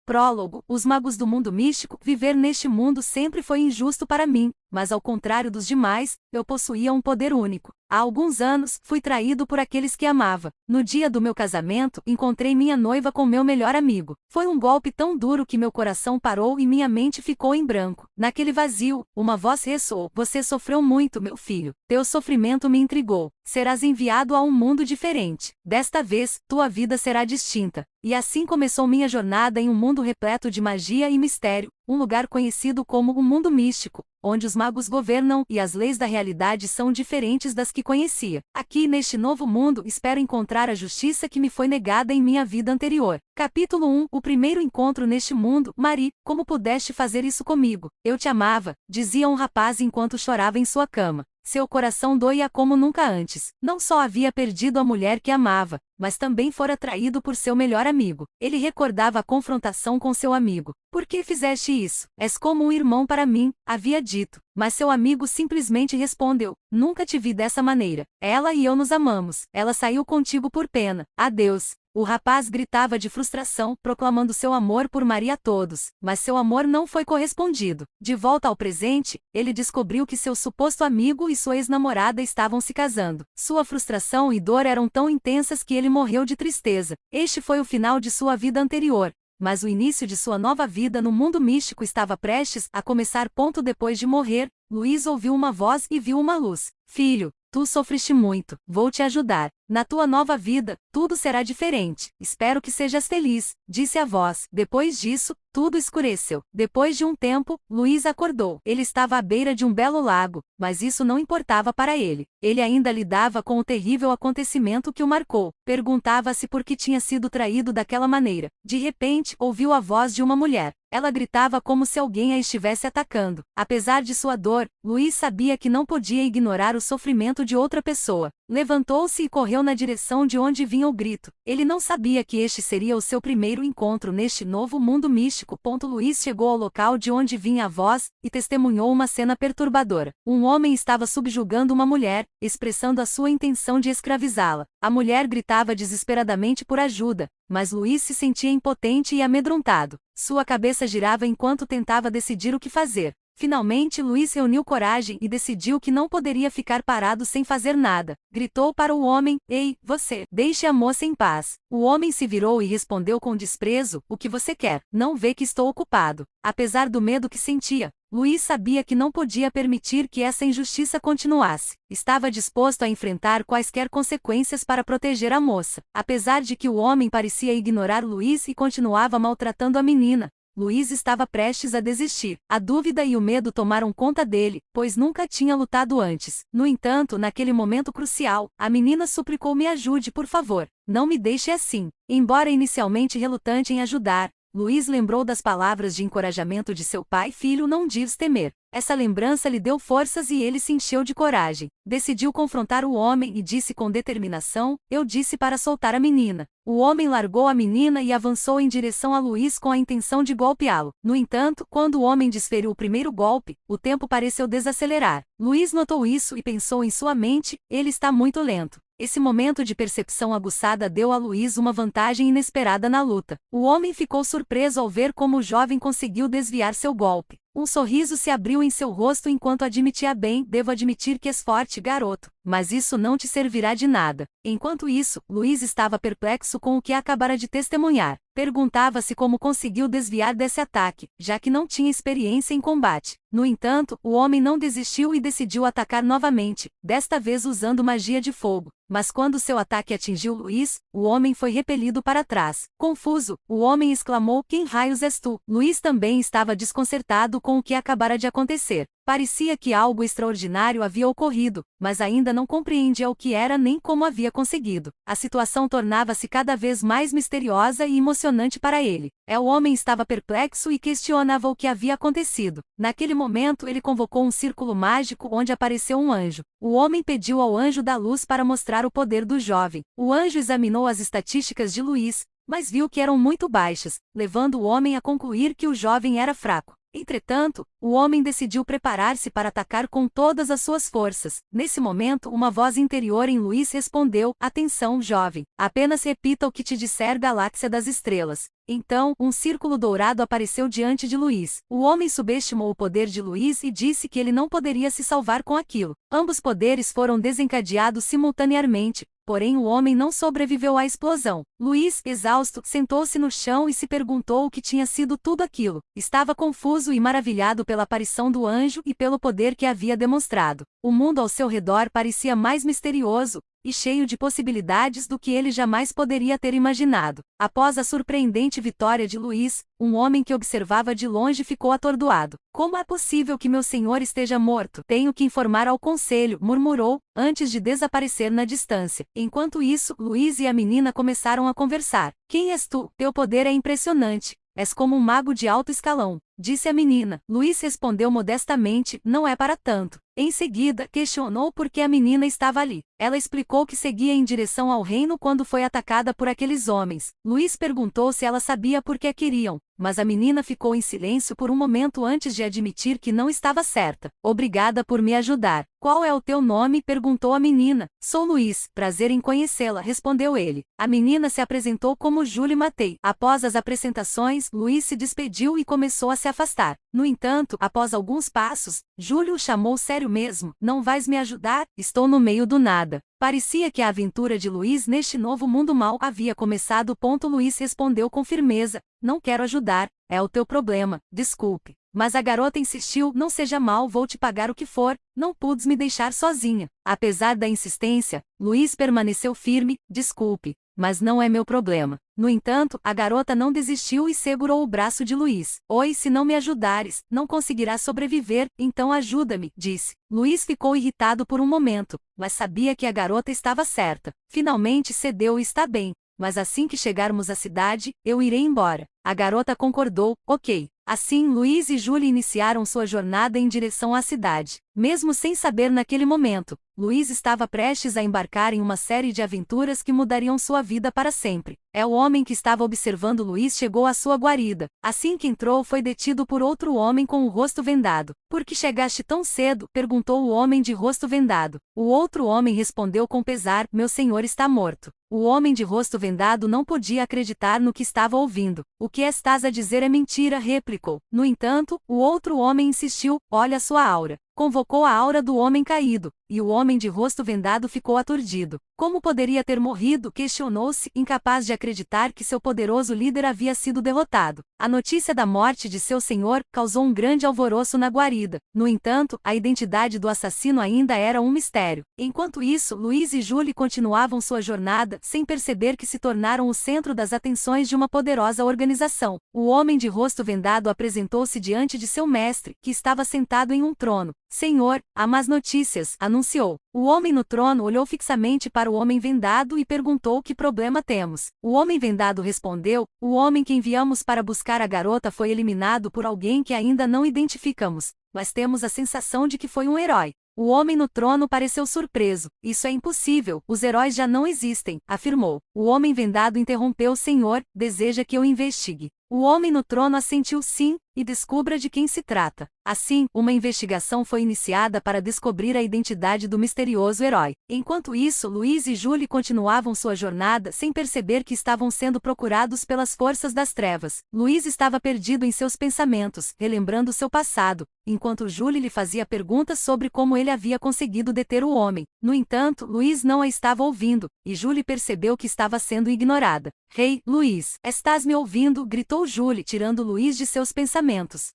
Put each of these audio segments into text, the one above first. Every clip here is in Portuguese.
Prólogo. Os magos do mundo místico, viver neste mundo sempre foi injusto para mim, mas ao contrário dos demais, eu possuía um poder único. Há alguns anos, fui traído por aqueles que amava. No dia do meu casamento, encontrei minha noiva com meu melhor amigo. Foi um golpe tão duro que meu coração parou e minha mente ficou em branco. Naquele vazio, uma voz ressoou: "Você sofreu muito, meu filho. Teu sofrimento me intrigou. Serás enviado a um mundo diferente. Desta vez, tua vida será distinta." E assim começou minha jornada em um mundo repleto de magia e mistério, um lugar conhecido como o mundo místico, onde os magos governam e as leis da realidade são diferentes das que conhecia. Aqui neste novo mundo espero encontrar a justiça que me foi negada em minha vida anterior. Capítulo 1. O primeiro encontro neste mundo. Marie, como pudeste fazer isso comigo? Eu te amava, dizia um rapaz enquanto chorava em sua cama. Seu coração doía como nunca antes. Não só havia perdido a mulher que amava, mas também fora traído por seu melhor amigo. Ele recordava a confrontação com seu amigo. "Por que fizeste isso? És como um irmão para mim", havia dito. Mas seu amigo simplesmente respondeu: "Nunca te vi dessa maneira. Ela e eu nos amamos. Ela saiu contigo por pena. Adeus." O rapaz gritava de frustração, proclamando seu amor por Maria a todos, mas seu amor não foi correspondido. De volta ao presente, ele descobriu que seu suposto amigo e sua ex-namorada estavam se casando. Sua frustração e dor eram tão intensas que ele morreu de tristeza. Este foi o final de sua vida anterior, mas o início de sua nova vida no mundo místico estava prestes a começar. Depois de morrer, Luiz ouviu uma voz e viu uma luz. "Filho, tu sofreste muito, vou te ajudar. Na tua nova vida, tudo será diferente. Espero que sejas feliz", disse a voz. Depois disso, tudo escureceu. Depois de um tempo, Luiz acordou. Ele estava à beira de um belo lago, mas isso não importava para ele. Ele ainda lidava com o terrível acontecimento que o marcou. Perguntava-se por que tinha sido traído daquela maneira. De repente, ouviu a voz de uma mulher. Ela gritava como se alguém a estivesse atacando. Apesar de sua dor, Luiz sabia que não podia ignorar o sofrimento de outra pessoa. Levantou-se e correu na direção de onde vinha o grito. Ele não sabia que este seria o seu primeiro encontro neste novo mundo místico. Luiz chegou ao local de onde vinha a voz e testemunhou uma cena perturbadora. Um homem estava subjugando uma mulher, expressando a sua intenção de escravizá-la. A mulher gritava desesperadamente por ajuda, mas Luiz se sentia impotente e amedrontado. Sua cabeça girava enquanto tentava decidir o que fazer. Finalmente Luiz reuniu coragem e decidiu que não poderia ficar parado sem fazer nada. Gritou para o homem: "Ei, você, deixe a moça em paz." O homem se virou e respondeu com desprezo: "O que você quer? Não vê que estou ocupado." Apesar do medo que sentia, Luiz sabia que não podia permitir que essa injustiça continuasse. Estava disposto a enfrentar quaisquer consequências para proteger a moça. Apesar de que o homem parecia ignorar Luiz e continuava maltratando a menina, Luiz estava prestes a desistir. A dúvida e o medo tomaram conta dele, pois nunca tinha lutado antes. No entanto, naquele momento crucial, a menina suplicou: "Me ajude, por favor. Não me deixe assim." Embora inicialmente relutante em ajudar, Luiz lembrou das palavras de encorajamento de seu pai: "Filho, não deves temer." Essa lembrança lhe deu forças e ele se encheu de coragem. Decidiu confrontar o homem e disse com determinação: "Eu disse para soltar a menina." O homem largou a menina e avançou em direção a Luiz com a intenção de golpeá-lo. No entanto, quando o homem desferiu o primeiro golpe, o tempo pareceu desacelerar. Luiz notou isso e pensou em sua mente: "Ele está muito lento." Esse momento de percepção aguçada deu a Luiz uma vantagem inesperada na luta. O homem ficou surpreso ao ver como o jovem conseguiu desviar seu golpe. Um sorriso se abriu em seu rosto enquanto admitia: "Bem, devo admitir que és forte, garoto, mas isso não te servirá de nada." Enquanto isso, Luiz estava perplexo com o que acabara de testemunhar. Perguntava-se como conseguiu desviar desse ataque, já que não tinha experiência em combate. No entanto, o homem não desistiu e decidiu atacar novamente, desta vez usando magia de fogo. Mas quando seu ataque atingiu Luiz, o homem foi repelido para trás. Confuso, o homem exclamou: "Quem raios és tu?" Luiz também estava desconcertado com o que acabara de acontecer. Parecia que algo extraordinário havia ocorrido, mas ainda não compreendia o que era nem como havia conseguido. A situação tornava-se cada vez mais misteriosa e emocionante para ele. O homem estava perplexo e questionava o que havia acontecido. Naquele momento ele convocou um círculo mágico onde apareceu um anjo. O homem pediu ao anjo da luz para mostrar o poder do jovem. O anjo examinou as estatísticas de Luiz, mas viu que eram muito baixas, levando o homem a concluir que o jovem era fraco. Entretanto, o homem decidiu preparar-se para atacar com todas as suas forças. Nesse momento, uma voz interior em Luiz respondeu: "Atenção, jovem. Apenas repita o que te disser Galáxia das Estrelas." Então, um círculo dourado apareceu diante de Luís. O homem subestimou o poder de Luís e disse que ele não poderia se salvar com aquilo. Ambos poderes foram desencadeados simultaneamente, porém o homem não sobreviveu à explosão. Luís, exausto, sentou-se no chão e se perguntou o que tinha sido tudo aquilo. Estava confuso e maravilhado pela aparição do anjo e pelo poder que havia demonstrado. O mundo ao seu redor parecia mais misterioso e cheio de possibilidades do que ele jamais poderia ter imaginado. Após a surpreendente vitória de Luís, um homem que observava de longe ficou atordoado. Como é possível que meu senhor esteja morto? Tenho que informar ao conselho, murmurou, antes de desaparecer na distância. Enquanto isso, Luís e a menina começaram a conversar. Quem és tu? Teu poder é impressionante. És como um mago de alto escalão, disse a menina. Luís respondeu modestamente, não é para tanto. Em seguida, questionou por que a menina estava ali. Ela explicou que seguia em direção ao reino quando foi atacada por aqueles homens. Luís perguntou se ela sabia por que a queriam, mas a menina ficou em silêncio por um momento antes de admitir que não estava certa. Obrigada por me ajudar. Qual é o teu nome? Perguntou a menina. Sou Luís, prazer em conhecê-la, respondeu ele. A menina se apresentou como Julie Matei. Após as apresentações, Luís se despediu e começou a se afastar. No entanto, após alguns passos, Julie o chamou sério mesmo. Não vais me ajudar? Estou no meio do nada. Parecia que a aventura de Luís neste novo mundo mal havia começado. Luís respondeu com firmeza, não quero ajudar, é o teu problema, desculpe. Mas a garota insistiu, não seja mal, vou te pagar o que for, não pudes me deixar sozinha. Apesar da insistência, Luís permaneceu firme, desculpe, mas não é meu problema. No entanto, a garota não desistiu e segurou o braço de Luís. Oi, se não me ajudares, não conseguirás sobreviver, então ajuda-me, disse. Luís ficou irritado por um momento, mas sabia que a garota estava certa. Finalmente cedeu e está bem, mas assim que chegarmos à cidade, eu irei embora. A garota concordou, ok. Assim, Luís e Julie iniciaram sua jornada em direção à cidade. Mesmo sem saber naquele momento, Luís estava prestes a embarcar em uma série de aventuras que mudariam sua vida para sempre. O homem que estava observando Luís chegou à sua guarida. Assim que entrou, foi detido por outro homem com o rosto vendado. Por que chegaste tão cedo? Perguntou o homem de rosto vendado. O outro homem respondeu com pesar, meu senhor está morto. O homem de rosto vendado não podia acreditar no que estava ouvindo. O que estás a dizer é mentira, replicou. No entanto, o outro homem insistiu, olha sua aura. Convocou a aura do homem caído, e o homem de rosto vendado ficou aturdido. Como poderia ter morrido? Questionou-se, incapaz de acreditar que seu poderoso líder havia sido derrotado. A notícia da morte de seu senhor causou um grande alvoroço na guarida. No entanto, a identidade do assassino ainda era um mistério. Enquanto isso, Luís e Julie continuavam sua jornada, sem perceber que se tornaram o centro das atenções de uma poderosa organização. O homem de rosto vendado apresentou-se diante de seu mestre, que estava sentado em um trono. Senhor, há más notícias, anunciou. O homem no trono olhou fixamente para o homem vendado e perguntou que problema temos. O homem vendado respondeu, o homem que enviamos para buscar a garota foi eliminado por alguém que ainda não identificamos, mas temos a sensação de que foi um herói. O homem no trono pareceu surpreso. Isso é impossível, os heróis já não existem, afirmou. O homem vendado interrompeu, Senhor, deseja que eu investigue. O homem no trono assentiu sim, e descubra de quem se trata. Assim, uma investigação foi iniciada para descobrir a identidade do misterioso herói. Enquanto isso, Luís e Julie continuavam sua jornada sem perceber que estavam sendo procurados pelas forças das trevas. Luís estava perdido em seus pensamentos, relembrando seu passado, enquanto Julie lhe fazia perguntas sobre como ele havia conseguido deter o homem. No entanto, Luís não a estava ouvindo, e Julie percebeu que estava sendo ignorada. Rei, Luís, estás me ouvindo? Gritou Julie, tirando Luís de seus pensamentos.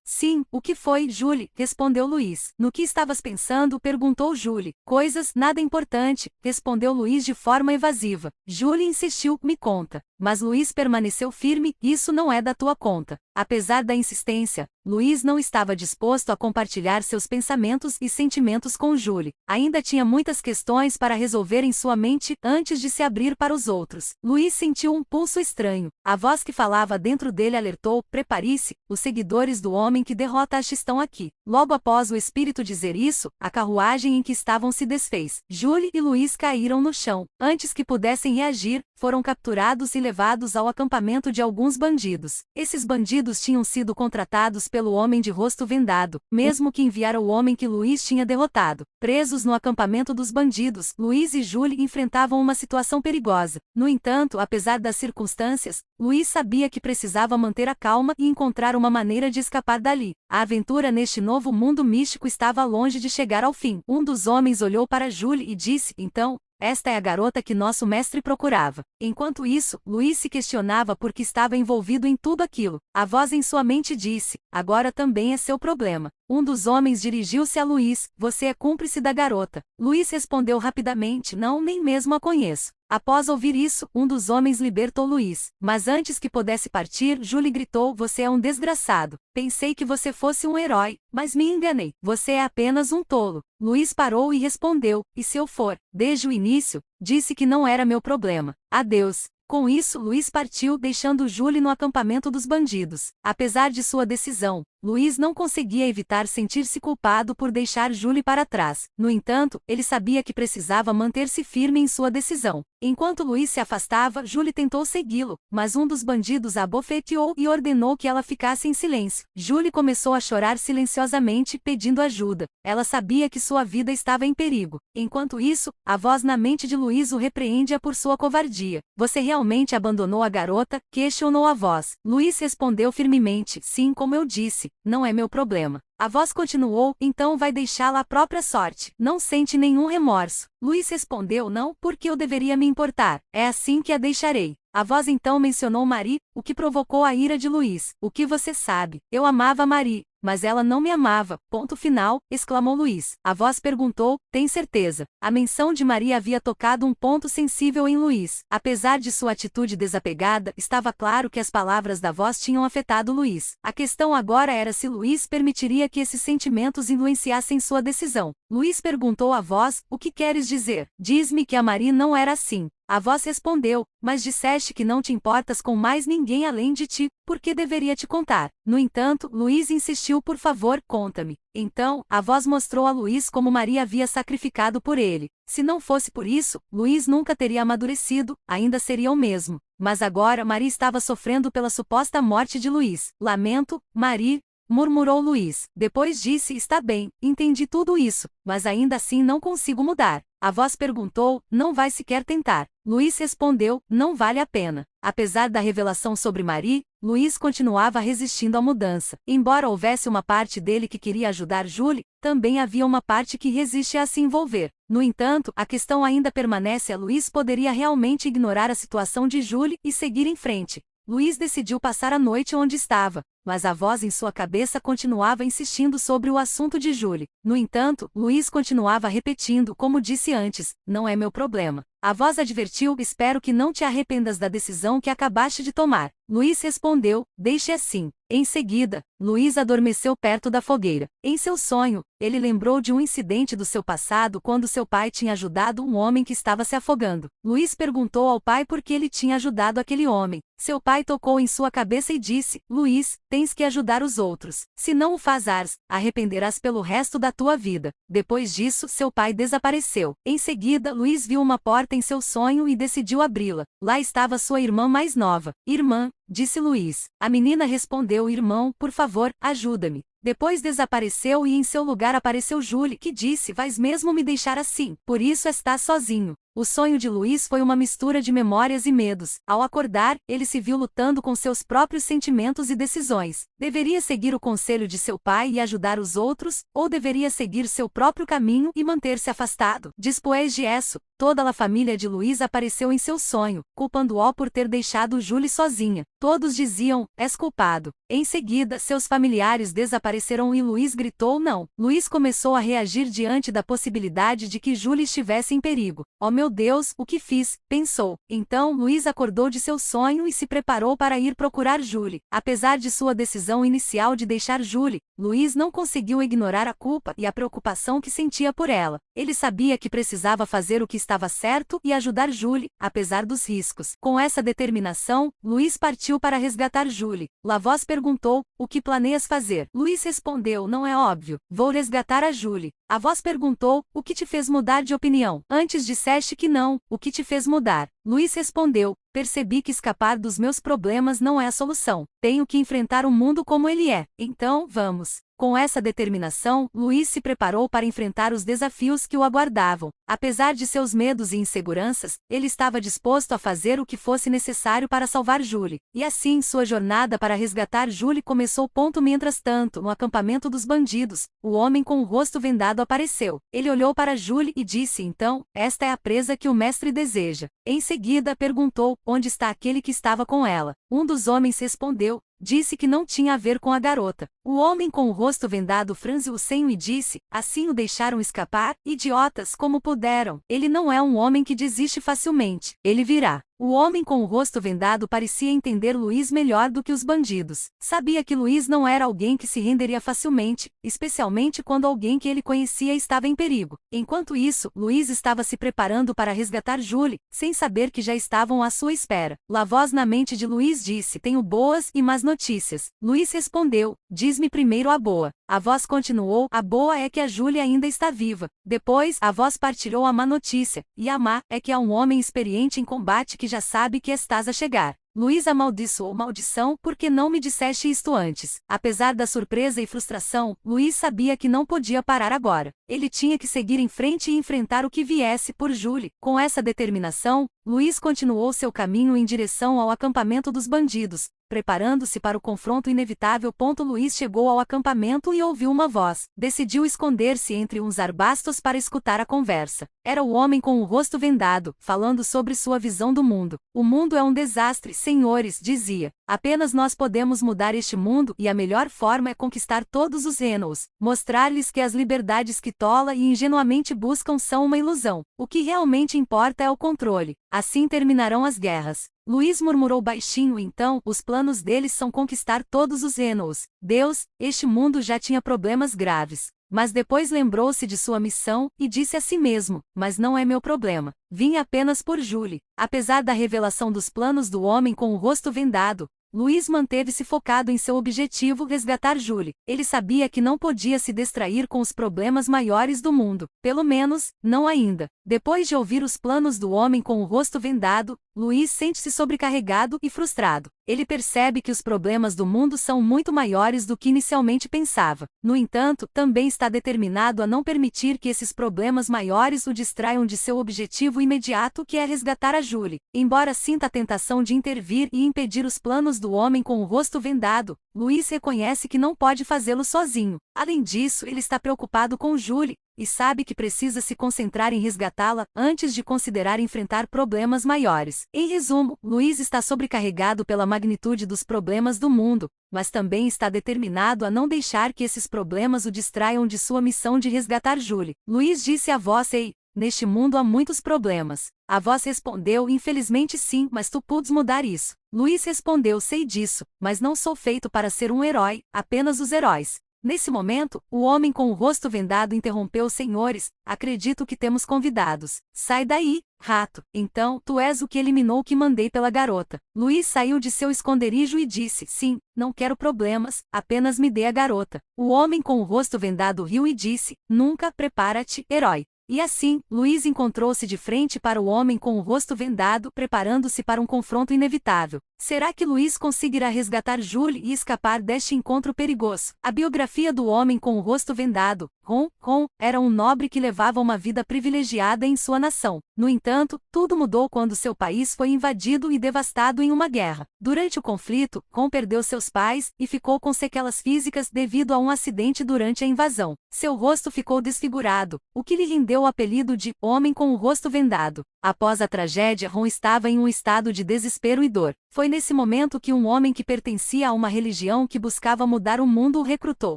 Sim, o que foi, Julie? Respondeu Luís. No que estavas pensando? Perguntou Julie. Coisas, nada importante, respondeu Luís de forma evasiva. Julie insistiu, me conta. Mas Luís permaneceu firme, isso não é da tua conta. Apesar da insistência, Luís não estava disposto a compartilhar seus pensamentos e sentimentos com Julie. Ainda tinha muitas questões para resolver em sua mente antes de se abrir para os outros. Luís sentiu um pulso estranho. A voz que falava dentro dele alertou, prepare-se, os seguidores do homem que derrota estão aqui. Logo após o espírito dizer isso, a carruagem em que estavam se desfez. Julie e Luís caíram no chão. Antes que pudessem reagir, foram capturados e levados ao acampamento de alguns bandidos. Esses bandidos tinham sido contratados pelo homem de rosto vendado, mesmo que enviara o homem que Luiz tinha derrotado. Presos no acampamento dos bandidos, Luiz e Julie enfrentavam uma situação perigosa. No entanto, apesar das circunstâncias, Luiz sabia que precisava manter a calma e encontrar uma maneira de escapar dali. A aventura neste novo mundo místico estava longe de chegar ao fim. Um dos homens olhou para Julie e disse: então, esta é a garota que nosso mestre procurava. Enquanto isso, Luiz se questionava por que estava envolvido em tudo aquilo. A voz em sua mente disse: agora também é seu problema. Um dos homens dirigiu-se a Luiz: você é cúmplice da garota. Luiz respondeu rapidamente: não, nem mesmo a conheço. Após ouvir isso, um dos homens libertou Luiz. Mas antes que pudesse partir, Julie gritou: você é um desgraçado. Pensei que você fosse um herói, mas me enganei. Você é apenas um tolo. Luiz parou e respondeu: e se eu for? Desde o início, disse que não era meu problema. Adeus. Com isso, Luiz partiu, deixando Julie no acampamento dos bandidos. Apesar de sua decisão, Luiz não conseguia evitar sentir-se culpado por deixar Julie para trás. No entanto, ele sabia que precisava manter-se firme em sua decisão. Enquanto Luiz se afastava, Julie tentou segui-lo, mas um dos bandidos a abofeteou e ordenou que ela ficasse em silêncio. Julie começou a chorar silenciosamente, pedindo ajuda. Ela sabia que sua vida estava em perigo. Enquanto isso, a voz na mente de Luiz o repreende por sua covardia. Você realmente abandonou a garota? Questionou a voz. Luiz respondeu firmemente: sim, como eu disse, não é meu problema. A voz continuou: então vai deixá-la à própria sorte. Não sente nenhum remorso. Luiz respondeu: não, porque eu deveria me importar. É assim que a deixarei. A voz então mencionou Marie, o que provocou a ira de Luiz. O que você sabe? Eu amava Marie, mas ela não me amava. Ponto final, exclamou Luiz. A voz perguntou: tem certeza? A menção de Marie havia tocado um ponto sensível em Luiz. Apesar de sua atitude desapegada, estava claro que as palavras da voz tinham afetado Luiz. A questão agora era se Luiz permitiria que esses sentimentos influenciassem sua decisão. Luiz perguntou à voz: o que queres dizer? Diz-me que a Marie não era assim. A voz respondeu: mas disseste que não te importas com mais ninguém além de ti, por que deveria te contar? No entanto, Luiz insistiu: por favor, conta-me. Então, a voz mostrou a Luiz como Maria havia sacrificado por ele. Se não fosse por isso, Luiz nunca teria amadurecido, ainda seria o mesmo. Mas agora Maria estava sofrendo pela suposta morte de Luiz. Lamento, Marie, murmurou Luiz. Depois disse: está bem, entendi tudo isso, mas ainda assim não consigo mudar. A voz perguntou: não vai sequer tentar? Luiz respondeu: não vale a pena. Apesar da revelação sobre Marie, Luiz continuava resistindo à mudança. Embora houvesse uma parte dele que queria ajudar Julie, também havia uma parte que resiste a se envolver. No entanto, a questão ainda permanece: Luiz poderia realmente ignorar a situação de Julie e seguir em frente. Luiz decidiu passar a noite onde estava, mas a voz em sua cabeça continuava insistindo sobre o assunto de Julie. No entanto, Luiz continuava repetindo: como disse antes, não é meu problema. A voz advertiu: espero que não te arrependas da decisão que acabaste de tomar. Luiz respondeu: deixe assim. Em seguida, Luiz adormeceu perto da fogueira. Em seu sonho, ele lembrou de um incidente do seu passado quando seu pai tinha ajudado um homem que estava se afogando. Luiz perguntou ao pai por que ele tinha ajudado aquele homem. Seu pai tocou em sua cabeça e disse: Luiz, tens que ajudar os outros. Se não o fazares, arrependerás pelo resto da tua vida. Depois disso, seu pai desapareceu. Em seguida, Luiz viu uma porta em seu sonho e decidiu abri-la. Lá estava sua irmã mais nova. Irmã, disse Luiz. A menina respondeu: irmão, por favor, ajuda-me. Depois desapareceu e em seu lugar apareceu Julie, que disse: vais mesmo me deixar assim? Por isso estás sozinho. O sonho de Luiz foi uma mistura de memórias e medos. Ao acordar, ele se viu lutando com seus próprios sentimentos e decisões. Deveria seguir o conselho de seu pai e ajudar os outros, ou deveria seguir seu próprio caminho e manter-se afastado? Depois disso, toda a família de Luiz apareceu em seu sonho, culpando-o por ter deixado Julie sozinha. Todos diziam: és culpado. Em seguida, seus familiares desapareceram e Luiz gritou: não. Luiz começou a reagir diante da possibilidade de que Julie estivesse em perigo. Oh meu Deus, o que fiz? Pensou. Então Luiz acordou de seu sonho e se preparou para ir procurar Julie. Apesar de sua decisão inicial de deixar Julie, Luiz não conseguiu ignorar a culpa e a preocupação que sentia por ela. Ele sabia que precisava fazer o que estava certo e ajudar Julie, apesar dos riscos. Com essa determinação, Luiz partiu para resgatar Julie. Lavos perguntou: o que planeias fazer? Luiz respondeu: não é óbvio. Vou resgatar a Julie. A voz perguntou: o que te fez mudar de opinião? Antes disseste Acho que não. O que te fez mudar? Luiz respondeu: percebi que escapar dos meus problemas não é a solução. Tenho que enfrentar o mundo como ele é. Então, vamos. Com essa determinação, Luiz se preparou para enfrentar os desafios que o aguardavam. Apesar de seus medos e inseguranças, ele estava disposto a fazer o que fosse necessário para salvar Julie. E assim sua jornada para resgatar Julie começou. Mientras tanto, no acampamento dos bandidos, o homem com o rosto vendado apareceu. Ele olhou para Julie e disse: então, esta é a presa que o mestre deseja. Em seguida, perguntou: onde está aquele que estava com ela? Um dos homens respondeu: disse que não tinha a ver com a garota. O homem com o rosto vendado franziu o senho e disse: assim o deixaram escapar? Idiotas, como puderam? Ele não é um homem que desiste facilmente. Ele virá. O homem com o rosto vendado parecia entender Luiz melhor do que os bandidos. Sabia que Luiz não era alguém que se renderia facilmente, especialmente quando alguém que ele conhecia estava em perigo. Enquanto isso, Luiz estava se preparando para resgatar Julie, sem saber que já estavam à sua espera. A voz na mente de Luiz disse: tenho boas e más notícias. Luiz respondeu: diz-me primeiro a boa. A voz continuou: a boa é que a Julie ainda está viva. Depois, a voz partilhou a má notícia, e a má é que há um homem experiente em combate que já sabe que estás a chegar. Luiz amaldiçoou: maldição, por que não me disseste isto antes? Apesar da surpresa e frustração, Luiz sabia que não podia parar agora. Ele tinha que seguir em frente e enfrentar o que viesse por Julie. Com essa determinação, Luiz continuou seu caminho em direção ao acampamento dos bandidos, preparando-se para o confronto inevitável. Luiz chegou ao acampamento e ouviu uma voz. Decidiu esconder-se entre uns arbustos para escutar a conversa. Era o homem com o rosto vendado, falando sobre sua visão do mundo. O mundo é um desastre, senhores, dizia. Apenas nós podemos mudar este mundo e a melhor forma é conquistar todos os Enows, mostrar-lhes que as liberdades que tola e ingenuamente buscam são uma ilusão. O que realmente importa é o controle. Assim terminarão as guerras. Luiz murmurou baixinho: então, os planos deles são conquistar todos os Enows. Deus, este mundo já tinha problemas graves. Mas depois lembrou-se de sua missão, e disse a si mesmo: mas não é meu problema. Vim apenas por Julie. Apesar da revelação dos planos do homem com o rosto vendado, Luiz manteve-se focado em seu objetivo: resgatar Julie. Ele sabia que não podia se distrair com os problemas maiores do mundo. Pelo menos, não ainda. Depois de ouvir os planos do homem com o rosto vendado, Luiz sente-se sobrecarregado e frustrado. Ele percebe que os problemas do mundo são muito maiores do que inicialmente pensava. No entanto, também está determinado a não permitir que esses problemas maiores o distraiam de seu objetivo imediato, que é resgatar a Julie. Embora sinta a tentação de intervir e impedir os planos do homem com o rosto vendado, Luiz reconhece que não pode fazê-lo sozinho. Além disso, ele está preocupado com Julie, e sabe que precisa se concentrar em resgatá-la antes de considerar enfrentar problemas maiores. Em resumo, Luiz está sobrecarregado pela magnitude dos problemas do mundo, mas também está determinado a não deixar que esses problemas o distraiam de sua missão de resgatar Julie. Luiz disse à voz: ei, neste mundo há muitos problemas. A voz respondeu: infelizmente sim, mas tu podes mudar isso. Luiz respondeu: sei disso, mas não sou feito para ser um herói, apenas os heróis. Nesse momento, o homem com o rosto vendado interrompeu: senhores, acredito que temos convidados. Sai daí, rato. Então, tu és o que eliminou o que mandei pela garota. Luiz saiu de seu esconderijo e disse: sim, não quero problemas, apenas me dê a garota. O homem com o rosto vendado riu e disse: nunca, prepara-te, herói. E assim, Luiz encontrou-se de frente para o homem com o rosto vendado, preparando-se para um confronto inevitável. Será que Luiz conseguirá resgatar Julie e escapar deste encontro perigoso? A biografia do homem com o rosto vendado, Ron, era um nobre que levava uma vida privilegiada em sua nação. No entanto, tudo mudou quando seu país foi invadido e devastado em uma guerra. Durante o conflito, Ron perdeu seus pais e ficou com sequelas físicas devido a um acidente durante a invasão. Seu rosto ficou desfigurado, o que lhe rendeu o apelido de Homem com o Rosto Vendado. Após a tragédia, Ron estava em um estado de desespero e dor. Foi nesse momento que um homem que pertencia a uma religião que buscava mudar o mundo o recrutou.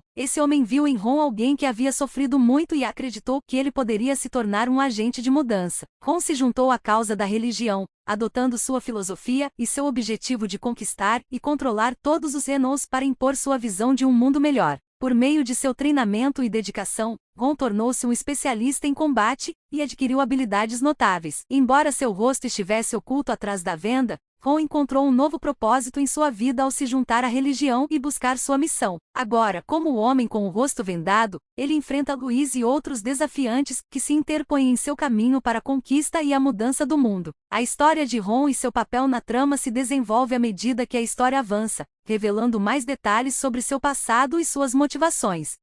Esse homem viu em Ron alguém que havia sofrido muito e acreditou que ele poderia se tornar um agente de mudança. Ron se juntou à causa da religião, adotando sua filosofia e seu objetivo de conquistar e controlar todos os Enows para impor sua visão de um mundo melhor. Por meio de seu treinamento e dedicação, Ron tornou-se um especialista em combate e adquiriu habilidades notáveis. Embora seu rosto estivesse oculto atrás da venda, Ron encontrou um novo propósito em sua vida ao se juntar à religião e buscar sua missão. Agora, como o homem com o rosto vendado, ele enfrenta Louise e outros desafiantes que se interpõem em seu caminho para a conquista e a mudança do mundo. A história de Ron e seu papel na trama se desenvolve à medida que a história avança, revelando mais detalhes sobre seu passado e suas motivações.